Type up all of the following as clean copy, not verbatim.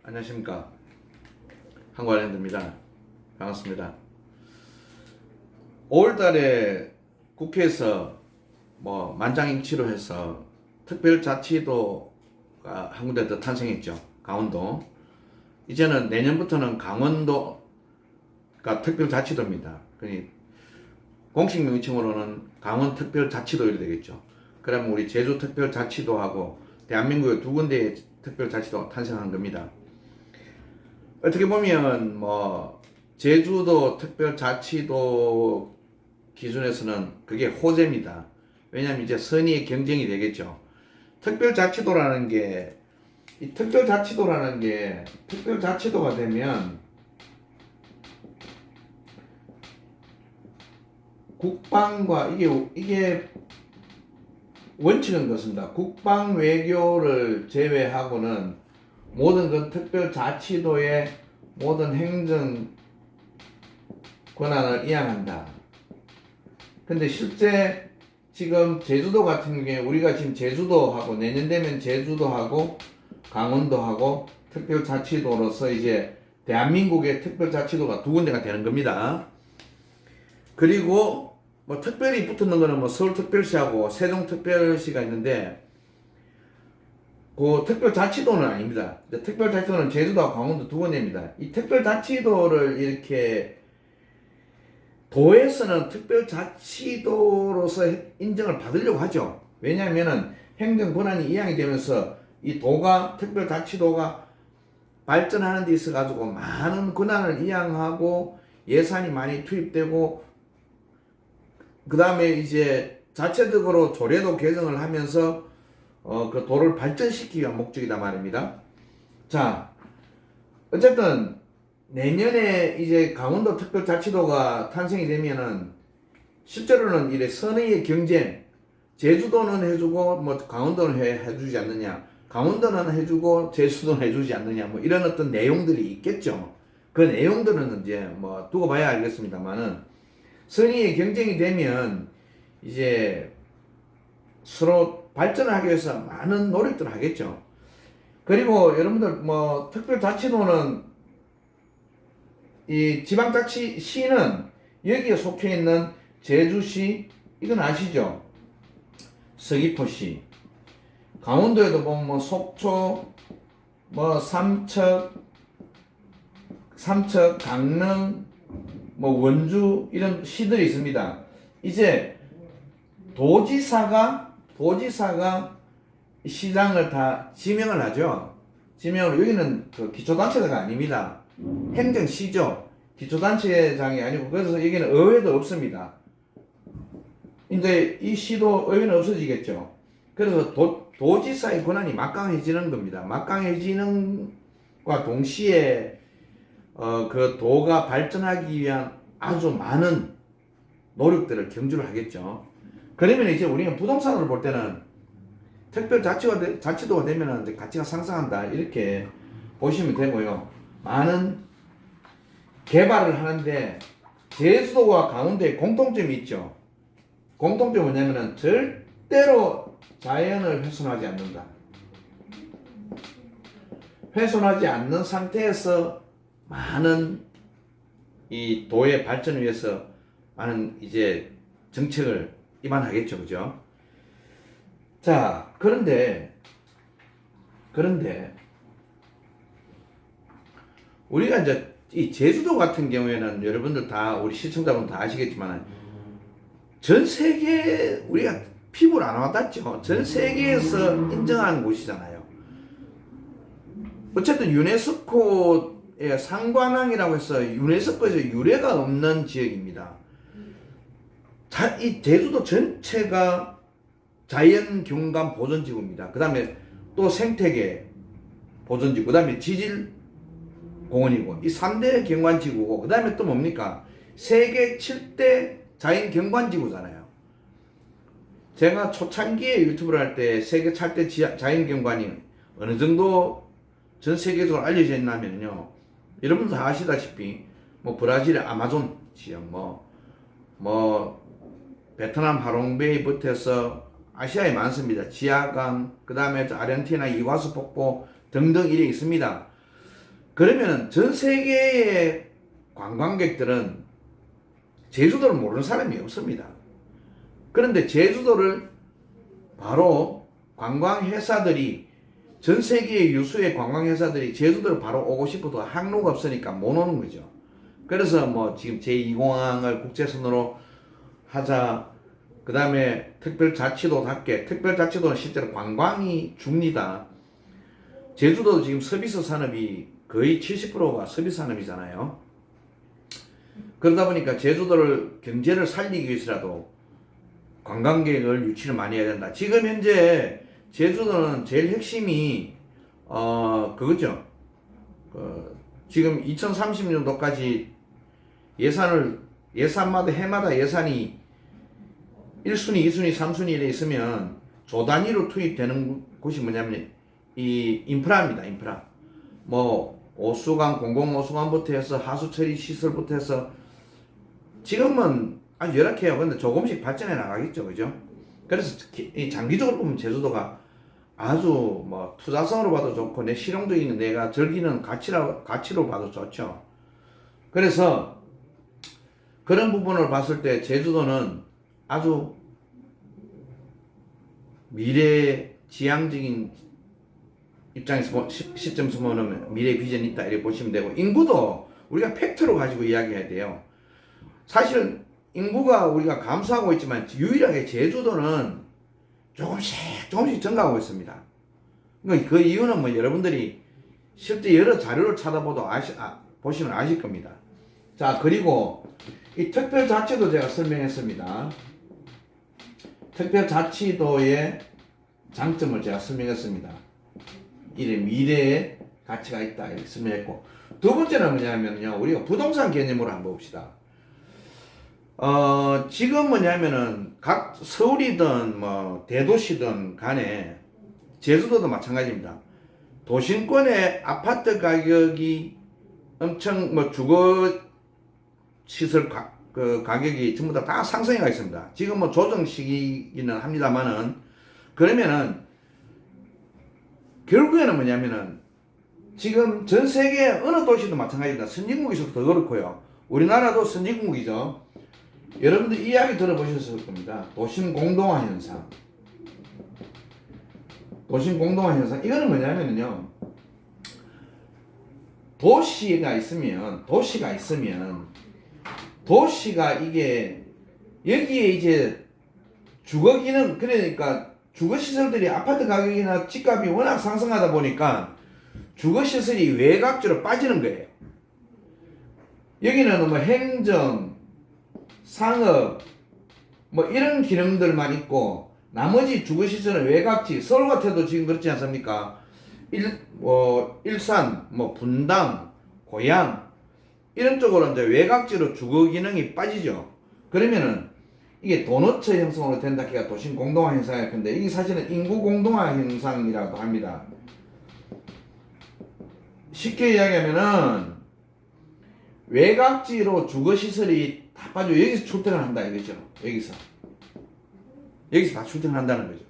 안녕하십니까. 한국아일랜드입니다. 반갑습니다. 5월달에 국회에서 만장일치로 해서 특별자치도가 한 군데 더 탄생했죠. 강원도. 이제는 내년부터는 강원도가 특별자치도입니다. 공식 명칭으로는 강원특별자치도 이렇게 되겠죠. 그러면 우리 제주특별자치도하고 대한민국의 두 군데의 특별자치도가 탄생한 겁니다. 어떻게 보면 제주도 특별자치도 기준에서는 그게 호재입니다. 왜냐하면 이제 선의의 경쟁이 되겠죠. 특별자치도라는 게 특별자치도가 되면 국방과 이게 원칙은 그렇습니다. 국방 외교를 제외하고는 모든 그 특별자치도의 모든 행정 권한을 이양한다. 근데 실제 지금 제주도 같은 경우에 우리가 지금 제주도하고 내년 되면 제주도하고 강원도하고 특별자치도로서 이제 대한민국의 특별자치도가 두 군데가 되는 겁니다. 그리고 특별히 붙는 거는 서울특별시하고 세종특별시가 있는데 그 특별자치도는 아닙니다. 특별자치도는 제주도와 강원도 두 군데입니다. 이 특별자치도를 이렇게 도에서는 특별자치도로서 인정을 받으려고 하죠. 왜냐하면 행정 권한이 이양이 되면서 이 특별자치도가 발전하는 데 있어 가지고 많은 권한을 이양하고 예산이 많이 투입되고 그 다음에 이제 자체적으로 조례도 개정을 하면서 그 도를 발전시키기 위한 목적이다 말입니다. 자, 어쨌든 내년에 이제 강원도 특별자치도가 탄생이 되면은 실제로는 이래 선의의 경쟁, 제주도는 해주고 강원도는 해주지 않느냐, 강원도는 해주고 제주도는 해주지 않느냐, 이런 어떤 내용들이 있겠죠. 그 내용들은 이제 두고 봐야 알겠습니다만은 선의의 경쟁이 되면 이제 서로 발전을 하기 위해서 많은 노력들을 하겠죠. 그리고 여러분들 특별자치도는 이 지방자치시는 여기에 속해 있는 제주시 이건 아시죠? 서귀포시, 강원도에도 보면 속초, 삼척, 강릉, 원주 이런 시들이 있습니다. 이제 도지사가 시장을 다 지명을 하죠. 여기는 그 기초단체가 아닙니다. 행정시죠. 기초단체장이 아니고 그래서 여기는 의회도 없습니다. 이제 이 시도 의회는 없어지겠죠. 그래서 도지사의 권한이 막강해지는 겁니다. 막강해지는과 동시에 그 도가 발전하기 위한 아주 많은 노력들을 경주를 하겠죠. 그러면 이제 우리는 부동산으로 볼 때는 특별자치도가 되면은 이제 가치가 상승한다 이렇게 보시면 되고요. 많은 개발을 하는데 제주도와 강원도에 공통점이 있죠. 공통점은 뭐냐면은 절대로 자연을 훼손하지 않는다. 훼손하지 않는 상태에서 많은 이 도의 발전을 위해서 많은 이제 정책을 입안하겠죠. 그죠? 자, 그런데 우리가 이제 이 제주도 같은 경우에는 여러분들 다 우리 시청자분 다 아시겠지만 전 세계 우리가 피부를 안 와닿죠. 전 세계에서 인정한 곳이잖아요. 어쨌든 유네스코의 상관왕이라고 해서 유네스코에서 유례가 없는 지역입니다. 이 제주도 전체가 자연경관 보존지구입니다. 그 다음에 또 생태계 보존지구, 그 다음에 지질공원이고 이 3대 경관지구고 그 다음에 또 뭡니까? 세계 7대 자연경관지구잖아요. 제가 초창기에 유튜브를 할 때 세계 7대 자연경관이 어느 정도 전 세계적으로 알려져 있냐면요. 여러분도 다 아시다시피 브라질의 아마존 지역 베트남 하롱베이부터 해서 아시아에 많습니다. 지하강, 그 다음에 아르헨티나 이과수 폭포 등등 이래 있습니다. 그러면은 전 세계의 관광객들은 제주도를 모르는 사람이 없습니다. 그런데 제주도를 바로 관광회사들이 전 세계의 유수의 관광회사들이 제주도를 바로 오고 싶어도 항로가 없으니까 못 오는 거죠. 그래서 뭐 지금 제2공항을 국제선으로 하자. 그 다음에 특별자치도답게, 특별자치도는 실제로 관광이 줍니다. 제주도도 지금 서비스 산업이 거의 70%가 서비스 산업이잖아요. 그러다 보니까 제주도를 경제를 살리기 위해서라도 관광객을 유치를 많이 해야 된다. 지금 현재 제주도는 제일 핵심이 그거죠. 지금 2030년도까지 예산마다 해마다 예산이 1순위, 2순위, 3순위에 있으면 조 단위로 투입되는 곳이 뭐냐면 이 인프라입니다. 인프라. 뭐 오수관, 공공오수관부터 해서 하수처리 시설부터 해서 지금은 아주 열악해요. 근데 조금씩 발전해 나가겠죠. 그죠? 그래서 장기적으로 보면 제주도가 아주 뭐 투자성으로 봐도 좋고 내 실용적인 내가 즐기는 가치로 봐도 좋죠. 그래서 그런 부분을 봤을 때 제주도는 아주 미래 지향적인 입장에서 시점에서 보면 미래 비전이 있다 이렇게 보시면 되고, 인구도 우리가 팩트로 가지고 이야기해야 돼요. 사실 인구가 우리가 감소하고 있지만 유일하게 제주도는 조금씩 증가하고 있습니다. 그 이유는 뭐 여러분들이 실제 여러 자료를 찾아보도 보시면 아실 겁니다. 자, 그리고 이 특별자치도 제가 설명했습니다. 특별자치도의 장점을 제가 설명했습니다. 이 미래에 가치가 있다 이렇게 설명했고, 두 번째는 뭐냐면요, 우리가 부동산 개념으로 한번 봅시다. 지금 뭐냐면은 각 서울이든 뭐 대도시든 간에 제주도도 마찬가지입니다. 도심권의 아파트 가격이 엄청 뭐 주거 시설 가격이 전부 다 상승해 가 있습니다. 지금 뭐 조정 시기는 합니다만은, 그러면은 결국에는 뭐냐면은 지금 전 세계 어느 도시도 마찬가지입니다. 선진국에서도 더 그렇고요. 우리나라도 선진국이죠. 여러분들 이야기 들어보셨을 겁니다. 도심 공동화 현상. 도심 공동화 현상. 이거는 뭐냐면요, 도시가 있으면 이게 여기에 이제 주거 기능, 그러니까 주거 시설들이 아파트 가격이나 집값이 워낙 상승하다 보니까 주거 시설이 외곽지로 빠지는 거예요. 여기는 뭐 행정, 상업 뭐 이런 기능들만 있고 나머지 주거 시설은 외곽지, 서울 같아도 지금 그렇지 않습니까? 일산, 뭐 분당, 고양 이런 쪽으로 이제 외곽지로 주거 기능이 빠지죠. 그러면은 이게 도너츠 형성으로 된다 해가 도심 공동화 현상일 건데, 이게 사실은 인구 공동화 현상이라고 합니다. 쉽게 이야기하면은 외곽지로 주거 시설이 다 빠져 여기서 출퇴근을 한다 이거죠. 여기서 다 출퇴근을 한다는 거죠.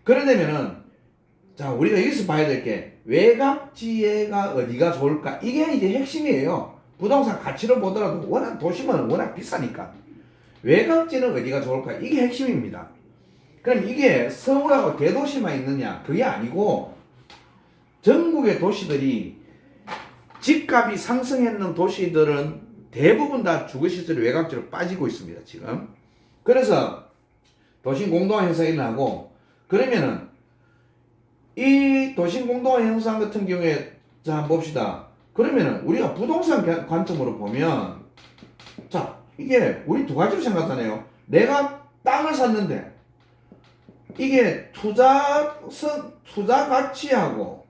그러려면은 자, 우리가 여기서 봐야 될 게 외곽지가 어디가 좋을까, 이게 이제 핵심이에요. 부동산 가치로 보더라도 워낙 도심은 워낙 비싸니까 외곽지는 어디가 좋을까, 이게 핵심입니다. 그럼 이게 서울하고 대도시만 있느냐, 그게 아니고 전국의 도시들이 집값이 상승했는 도시들은 대부분 다 주거시설이 외곽지로 빠지고 있습니다 지금. 그래서 도심 공동화 현상이 일어나고, 그러면은 이 도심 공동화 현상 같은 경우에 자 한번 봅시다. 그러면은 우리가 부동산 관점으로 보면, 자, 이게 우리 두 가지로 생각하네요. 내가 땅을 샀는데 이게 투자 가치하고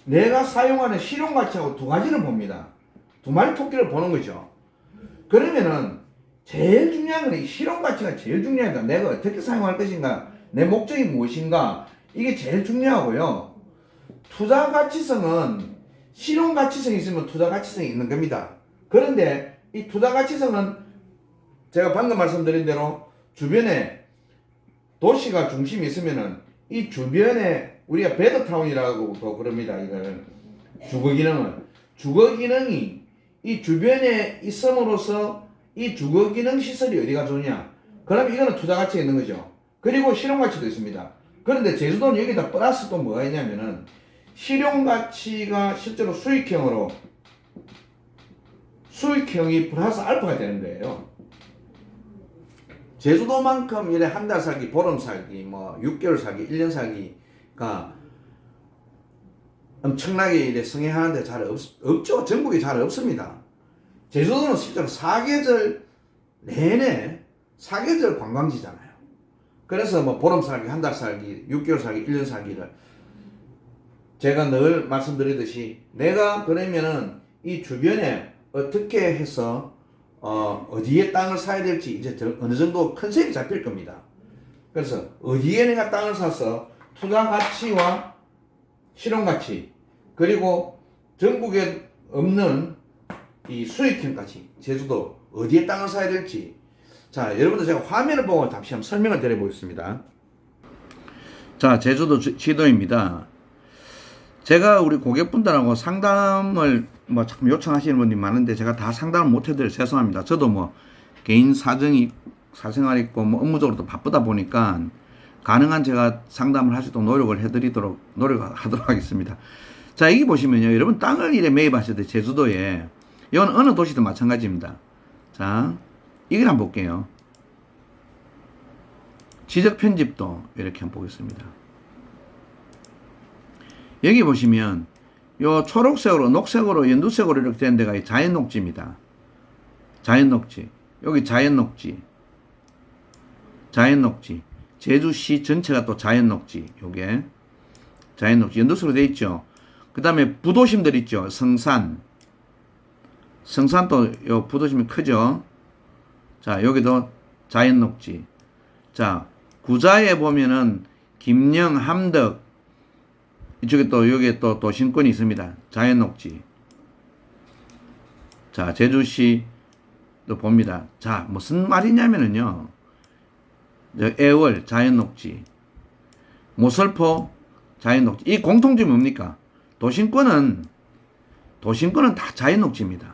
내가 사용하는 실용 가치하고 두 가지를 봅니다. 두 마리 토끼를 보는 거죠. 그러면은 제일 중요한 건 이 실용 가치가 제일 중요하다. 내가 어떻게 사용할 것인가, 내 목적이 무엇인가, 이게 제일 중요하고요. 투자 가치성은 실용 가치성이 있으면 투자 가치성이 있는 겁니다. 그런데 이 투자 가치성은 제가 방금 말씀드린 대로 주변에 도시가 중심이 있으면은 이 주변에 우리가 베드타운이라고도 그럽니다. 이걸 주거 기능은. 주거 기능이 이 주변에 있음으로써 이 주거 기능 시설이 어디가 좋냐? 그럼 이거는 투자 가치가 있는 거죠. 그리고 실용 가치도 있습니다. 그런데 제주도는 여기다 플러스 또 뭐가 있냐면은 실용 가치가 실제로 수익형이 플러스 알파가 되는 거예요. 제주도만큼 이래 한 달 살기, 보름 살기, 뭐 6개월 살기, 1년 살기가 엄청나게 이래 성행하는데 잘 없죠. 전국에 잘 없습니다. 제주도는 실제로 사계절 내내 사계절 관광지잖아요. 그래서 뭐 보름 살기, 한 달 살기, 6개월 살기, 1년 살기를 제가 늘 말씀드리듯이 내가 그러면은 이 주변에 어떻게 해서 어디에 땅을 사야 될지 이제 어느 정도 컨셉이 잡힐 겁니다. 그래서 어디에 내가 땅을 사서 투자 가치와 실용 가치 그리고 전국에 없는 이 수익형까지 제주도 어디에 땅을 사야 될지 자 여러분들 제가 화면을 보고 잠시 한번 설명을 드려보겠습니다. 자 제주도 지도입니다. 제가 우리 고객분들하고 상담을 뭐 자꾸 요청하시는 분이 많은데 제가 다 상담을 못 해드려 죄송합니다. 저도 뭐 개인 사생활 있고 뭐 업무적으로도 바쁘다 보니까 가능한 제가 상담을 할 수 있도록 노력하도록 하겠습니다. 자 여기 보시면요 여러분 땅을 이래 매입하실 때 제주도에 이건 어느 도시도 마찬가지입니다. 자 이걸 한번 볼게요. 지적 편집도 이렇게 한번 보겠습니다. 여기 보시면 요 초록색으로 녹색으로 연두색으로 이렇게 된 데가 자연 녹지입니다. 자연 녹지. 여기 자연 녹지. 자연 녹지. 제주시 전체가 또 자연 녹지. 요게 자연 녹지. 연두색으로 돼 있죠. 그 다음에 부도심들 있죠. 성산. 성산도 요 부도심이 크죠. 자, 여기도 자연 녹지. 자, 구자에 보면은 김영, 함덕 이쪽에 또 여기에 또 도심권이 있습니다. 자연 녹지. 자, 제주시도 봅니다. 자, 무슨 말이냐면은요. 애월 자연 녹지. 모설포 자연 녹지. 이 공통점이 뭡니까? 도심권은 다 자연 녹지입니다.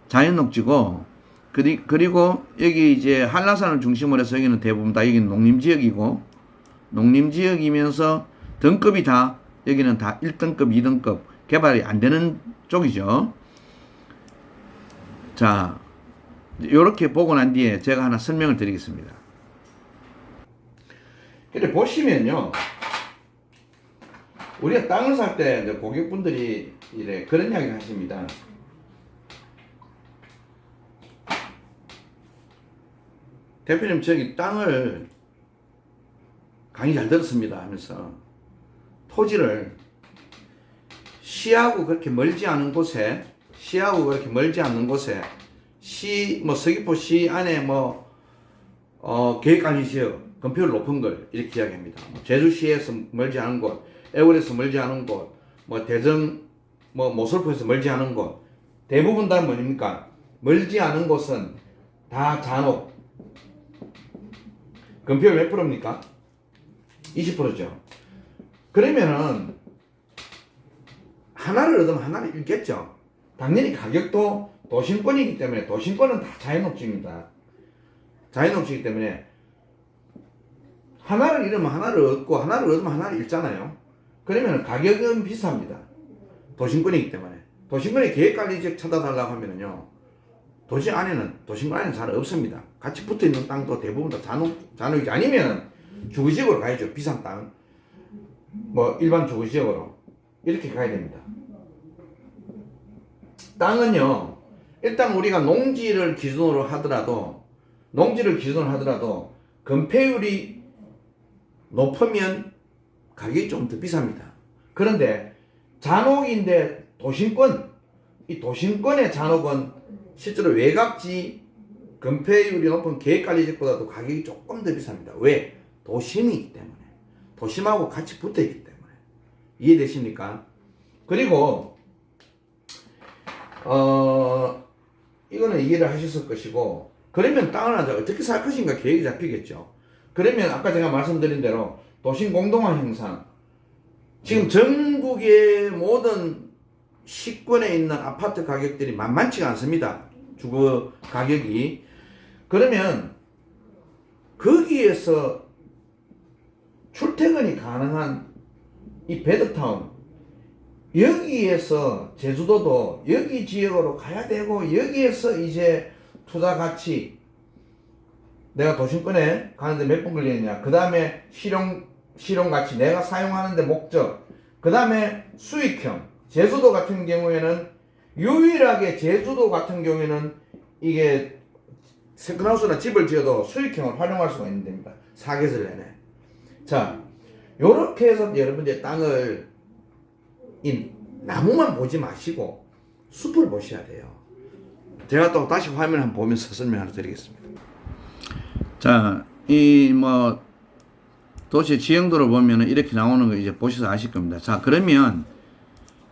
자연 녹지고 그리고 여기 이제 한라산을 중심으로 해서 여기는 대부분 다 여기는 농림지역이고 농림지역이면서 등급이 다 여기는 다 1등급, 2등급 개발이 안 되는 쪽이죠. 자, 이렇게 보고 난 뒤에 제가 하나 설명을 드리겠습니다. 근데 보시면요. 우리가 땅을 살 때 고객분들이 이래 그런 이야기를 하십니다. 대표님 저기 땅을 강의 잘 들었습니다 하면서 토지를 시하고 그렇게 멀지 않은 곳에 뭐 서귀포시 안에 계획관리지역 건폐율 높은 걸 이렇게 이야기합니다. 제주시에서 멀지 않은 곳, 애월에서 멀지 않은 곳, 뭐 대전, 모설포에서 멀지 않은 곳 대부분 다 뭡니까? 멀지 않은 곳은 다 잔혹. 건폐율 몇 프로입니까? 20%죠. 그러면은 하나를 얻으면 하나를 잃겠죠. 당연히 가격도 도심권이기 때문에 도심권은 다 자연녹지입니다. 자연녹지이기 때문에 하나를 잃으면 하나를 얻고 하나를 얻으면 하나를 잃잖아요. 그러면 가격은 비쌉니다. 도심권이기 때문에. 도심권에 계획관리지역 찾아달라고 하면은요. 도심권 안에는 잘 없습니다. 같이 붙어있는 땅도 대부분 다 잔혹이 아니면 주거지역으로 가야죠. 비싼 땅. 일반 주거지역으로. 이렇게 가야 됩니다. 땅은요, 일단 우리가 농지를 기준으로 하더라도, 건폐율이 높으면 가격이 좀 더 비쌉니다. 그런데 잔혹인데 이 도심권의 잔혹은 실제로 외곽지 건폐율이 높은 계획관리지역보다도 가격이 조금 더 비쌉니다. 왜? 도심이기 때문에. 도심하고 같이 붙어있기 때문에. 이해되십니까? 그리고 이거는 이해를 하셨을 것이고 그러면 땅을 어떻게 살 것인가 계획이 잡히겠죠. 그러면 아까 제가 말씀드린 대로 도심 공동화 형상 지금 전국의 모든 시권에 있는 아파트 가격들이 만만치가 않습니다. 주거 가격이. 그러면 거기에서 출퇴근이 가능한 이 베드타운, 여기에서 제주도도 여기 지역으로 가야 되고, 여기에서 이제 투자 가치, 내가 도심권에 가는데 몇 분 걸리느냐, 그 다음에 실용 가치, 내가 사용하는데 목적, 그 다음에 수익형. 제주도 같은 경우에는 유일하게 제주도 같은 경우에는 이게 세컨하우스나 집을 지어도 수익형을 활용할 수가 있는 데입니다. 사계절 내내. 자, 요렇게 해서 여러분들 땅을 나무만 보지 마시고 숲을 보셔야 돼요. 제가 또 다시 화면 한번 보면서 설명을 드리겠습니다. 자, 이 도시 지형도로 보면은 이렇게 나오는 거 이제 보셔서 아실 겁니다. 자, 그러면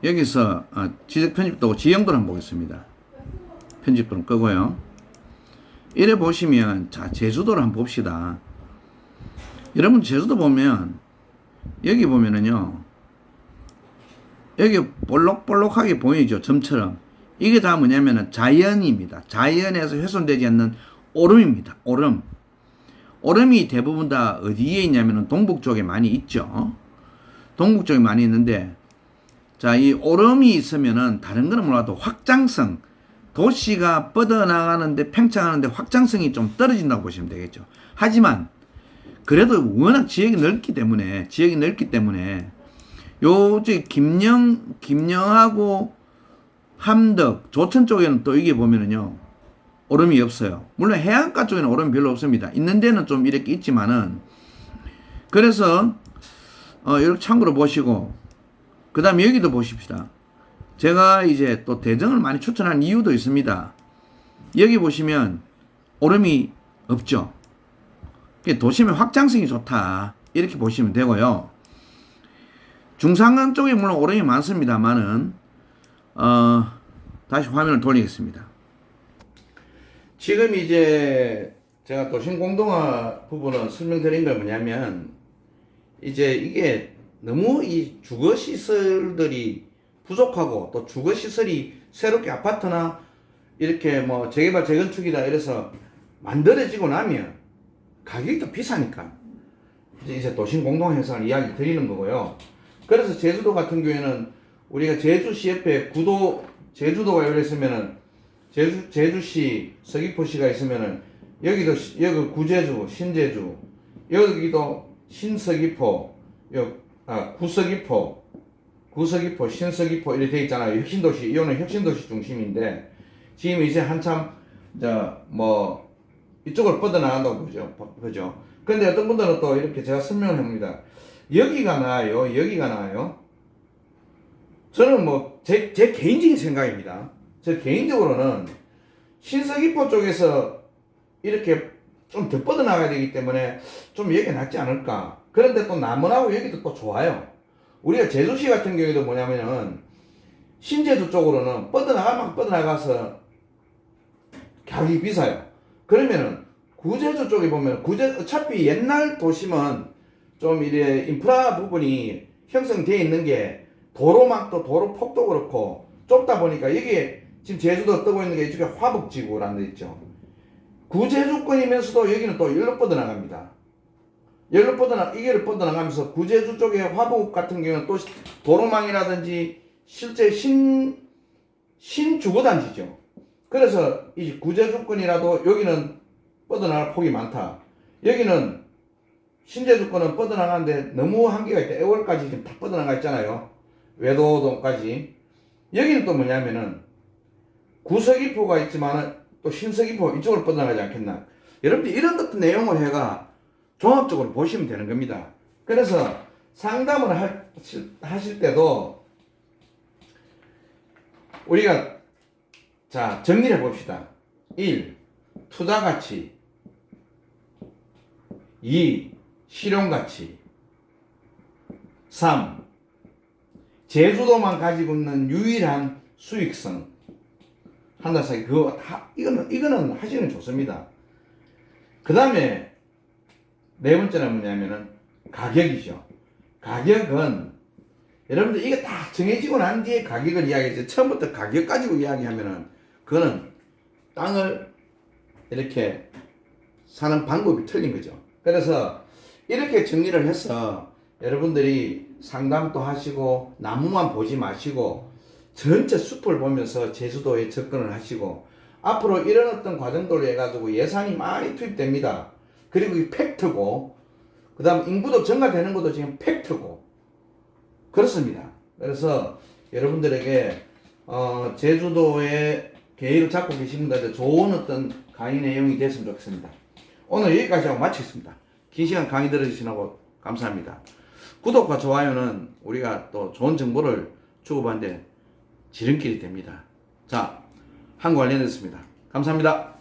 여기서 지적 편집도 지형도를 한번 보겠습니다. 편집도는 끄고요. 이래 보시면, 자, 제주도를 한번 봅시다. 여러분, 제주도 보면 여기 보면은요, 여기 볼록볼록하게 보이죠? 점처럼. 이게 다 뭐냐면은 자연입니다. 자연에서 훼손되지 않는 오름입니다. 오름. 오름이 대부분 다 어디에 있냐면은 동북 쪽에 많이 있죠. 동북 쪽에 많이 있는데, 자, 이 오름이 있으면은 다른 거는 몰라도 확장성, 도시가 뻗어나가는데 팽창하는데 확장성이 좀 떨어진다고 보시면 되겠죠. 하지만 그래도 워낙 지역이 넓기 때문에 저기 김영하고 함덕, 조천 쪽에는 또 이게 보면은요, 오름이 없어요. 물론 해안가 쪽에는 오름이 별로 없습니다. 있는 데는 좀 이렇게 있지만은, 그래서 이렇게 참고로 보시고, 그 다음에 여기도 보십시다. 제가 이제 또 대정을 많이 추천한 이유도 있습니다. 여기 보시면 오름이 없죠. 도심의 확장성이 좋다, 이렇게 보시면 되고요. 중산간 쪽에 물론 오름이 많습니다만은 다시 화면을 돌리겠습니다. 지금 이제 제가 도심공동화 부분은 설명드린 건 뭐냐면, 이제 이게 너무 이 주거시설들이 부족하고, 또 주거시설이 새롭게 아파트나 이렇게 재개발 재건축이다 이래서 만들어지고 나면 가격이 더 비싸니까 이제 도심공동화 현상을 이야기 드리는 거고요. 그래서 제주도 같은 경우에는 우리가 제주시 옆에 제주도가 여기 있으면은 제주시, 서귀포시가 있으면은 여기 구제주, 신제주, 여기도 신서귀포, 구서귀포, 신서귀포 이렇게 되어 있잖아요. 혁신도시, 이거는 혁신도시 중심인데, 지금 이제 한참 이쪽으로 뻗어나간다고 그죠? 근데 어떤 분들은 또 이렇게 제가 설명을 합니다. 여기가 나아요? 저는 제 개인적인 생각입니다. 저 개인적으로는 신서귀포 쪽에서 이렇게 좀 더 뻗어나가야 되기 때문에 좀 여기가 낫지 않을까. 그런데 또 남원하고 여기도 또 좋아요. 우리가 제주시 같은 경우에도 뭐냐면은 신제주 쪽으로는 뻗어나가서 가격이 비싸요. 그러면은 구제주 쪽에 보면 어차피 옛날 도심은 좀 이래 인프라 부분이 형성되어 있는 게 도로막도 도로 폭도 그렇고 좁다 보니까, 이게 지금 제주도 뜨고 있는 게 이쪽에 화북지구라는 데 있죠. 구제주권이면서도 여기는 또 열로 뻗어나갑니다. 이게를 뻗어나가면서 구제주 쪽에 화북 같은 경우는 또 도로망이라든지 실제 신주거단지죠. 그래서 이 구제주권이라도 여기는 뻗어나갈 폭이 많다. 여기는 신제주권은 뻗어나가는데 너무 한계가 있다. 애월까지 지금 다 뻗어나가 있잖아요. 외도동까지. 여기는 또 뭐냐면은 구서귀포가 있지만은 또 신서귀포 이쪽으로 뻗어나가지 않겠나. 여러분들 이런 것도 내용을 해가 종합적으로 보시면 되는 겁니다. 그래서 상담을 하실 때도 우리가 자 정리를 해봅시다. 1. 투자가치, 2. 실용가치, 3. 제주도만 가지고 있는 유일한 수익성. 한 달 사이 이거는 하시는 좋습니다. 그 다음에 네 번째는 뭐냐면은 가격이죠. 가격은 여러분들 이게 딱 정해지고 난 뒤에 가격을 이야기해서 처음부터 가격 가지고 이야기하면은 그거는 땅을 이렇게 사는 방법이 틀린 거죠. 그래서 이렇게 정리를 해서 여러분들이 상담도 하시고 나무만 보지 마시고 전체 숲을 보면서 제주도에 접근을 하시고 앞으로 이런 어떤 과정들로 해가지고 예산이 많이 투입됩니다. 그리고 이 팩트고 그 다음 인구도 증가되는 것도 지금 팩트고 그렇습니다. 그래서 여러분들에게 제주도에 계획을 잡고 계신 분들한테 좋은 어떤 강의 내용이 됐으면 좋겠습니다. 오늘 여기까지 하고 마치겠습니다. 긴 시간 강의 들어주시고 감사합니다. 구독과 좋아요는 우리가 또 좋은 정보를 주고받는데 지름길이 됩니다. 자, 한국 관련됐습니다. 감사합니다.